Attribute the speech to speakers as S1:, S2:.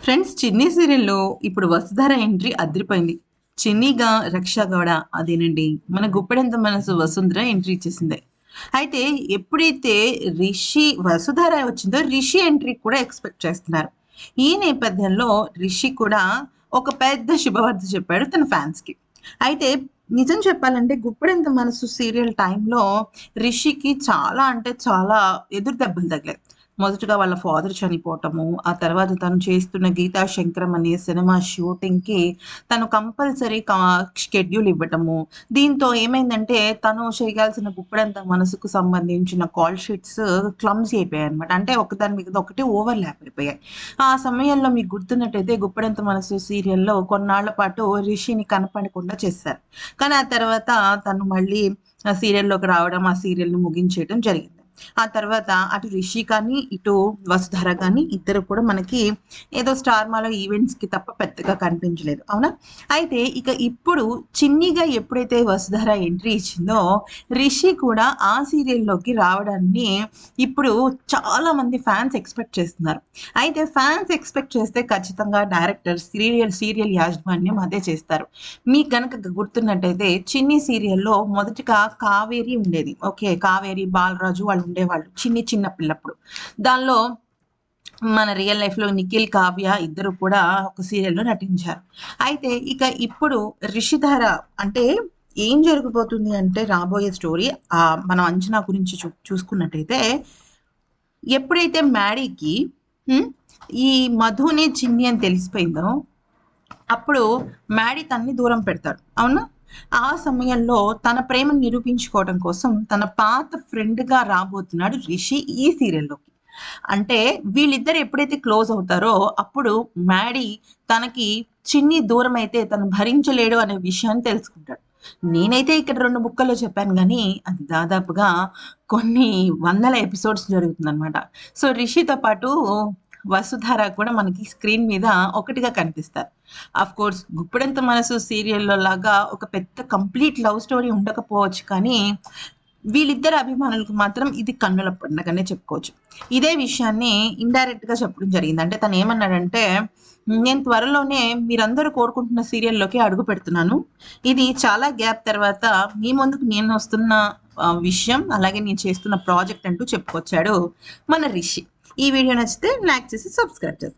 S1: Friends, 'చిన్ని' సీరియల్‌లో ఇప్పుడు వసుధర ఎంట్రీ అదిరిపోయింది. చిన్నిగా రక్ష గౌడ అదేనండి. మన గుప్పెడంత మనసు వసుంధర ఎంట్రీ ఇచ్చేసింది. అయితే ఎప్పుడైతే వసుధర వచ్చిందో రిషి ఎంట్రీ కూడా ఎక్స్‌పెక్ట్ చేస్తున్నారు. ఈ నేపథ్యంలో రిషి కూడా ఒక పెద్ద శుభవార్త చెప్పాడు తన ఫ్యాన్స్‌కి. అయితే నిజం చెప్పాలంటే 'గుప్పెడంత మనసు' సీరియల్ టైంలో రిషికి చాలా అంటే చాలా ఎదురు దెబ్బలు తగిలాయి. మొదటగా వాళ్ళ ఫాదర్ చనిపోవటము, ఆ తర్వాత తను చేస్తున్న 'గీతా శంకరం' అనే సినిమా షూటింగ్‌కి తను కంపల్సరీ షెడ్యూల్ ఇవ్వటము. దీంతో ఏమైందంటే తను చేయాల్సిన 'గుప్పెడంత మనసుకు' సంబంధించిన కాల్ షీట్స్ క్లమ్జీ అయిపోయాయన్నమాట. అంటే ఒకదాని మీద ఒకటి ఓవర్‌లాప్ అయిపోయాయి. ఆ సమయంలో మీకు గుర్తున్నట్టయితే 'గుప్పెడంత మనసు' సీరియల్‌లో కొన్నాళ్ల పాటు రిషిని కనపడకుండా చేశారు. కానీ ఆ తర్వాత తను మళ్ళీ ఆ సీరియల్‌లోకి రావడం, ఆ సీరియల్‌ని ముగించేయడం జరిగింది. ఆ తర్వాత అటు రిషి కానీ, ఇటు వసుధర కానీ ఇద్దరు కూడా మనకి ఏదో స్టార్మాలో ఈవెంట్స్‌కి తప్ప పెద్దగా కనిపించలేదు. అవునా? అయితే ఇక ఇప్పుడు చిన్నిగా ఎప్పుడైతే వసుధర ఎంట్రీ ఇచ్చిందో, రిషి కూడా ఆ సీరియల్‌లోకి రావడాన్ని ఇప్పుడు చాలామంది ఫ్యాన్స్ ఎక్స్‌పెక్ట్ చేస్తున్నారు. అయితే ఫ్యాన్స్ ఎక్స్‌పెక్ట్ చేస్తే ఖచ్చితంగా డైరెక్టర్, సీరియల్ యాజమాన్యం అదే చేస్తారు. మీకు గనక గుర్తున్నట్టయితే 'చిన్ని' సీరియల్‌లో మొదటగా కావేరి ఉండేది. ఓకే. కావేరి, బాలరాజు వాళ్ళు ఉండేవాళ్ళు. చిన్న పిల్లప్పుడు. దానిలో మన రియల్ లైఫ్‌లో నిఖిల్, కావ్య ఇద్దరు కూడా ఒక సీరియల్‌లో నటించారు. అయితే ఇక ఇప్పుడు రిషిధర అంటే ఏం జరగబోతుంది అంటే రాబోయే స్టోరీ మనం అంచనా గురించి చూసుకున్నట్టయితే ఎప్పుడైతే మ్యాడీకి హ్మ్. ఈ మధుని, చిన్ని అని తెలిసిపోయిందో అప్పుడు మ్యాడీ తనని దూరం పెడతాడు. అవునా? ఆ సమయంలో తన ప్రేమను నిరూపించుకోవడం కోసం తన పాత ఫ్రెండ్‌గా రాబోతున్నాడు రిషి ఈ సీరియల్‌లోకి. అంటే వీళ్ళిద్దరు ఎప్పుడైతే క్లోజ్ అవుతారో అప్పుడు మ్యాడీ తనకి చిన్ని దూరమైతే తను భరించలేడు అనే విషయాన్ని తెలుసుకుంటాడు. నేనైతే ఇక్కడ 2 ముక్కల్లో చెప్పాను గానీ, అది దాదాపుగా కొన్ని వందల ఎపిసోడ్స్ జరుగుతుందనమాట. సో, రిషితో పాటు వసుధర కూడా మనకి స్క్రీన్ మీద ఒకటిగా కనిపిస్తారు. ఆఫ్‌కోర్స్ 'గుప్పెడంత మనసు' సీరియల్‌లో లాగా ఒక పెద్ద కంప్లీట్ లవ్ స్టోరీ ఉండకపోవచ్చు కానీ, వీళ్ళిద్దరి అభిమానులకు మాత్రం ఇది కన్నుల పండగనే చెప్పుకోవచ్చు. ఇదే విషయాన్ని ఇండైరెక్ట్‌గా చెప్పడం జరిగింది. అంటే తనేమన్నాడంటే, "నేను త్వరలోనే మీరందరూ కోరుకుంటున్న సీరియల్‌లోకి అడుగు పెడుతున్నాను. ఇది చాలా గ్యాప్ తర్వాత మీ ముందుకు నేనొస్తున్న విషయం, అలాగే నేను చేస్తున్న ప్రాజెక్ట్" అంటూ చెప్పుకొచ్చాడు మన రిషి. ఈ వీడియో నచ్చితే లైక్ చేసి సబ్స్క్రైబ్ చేసుకోండి.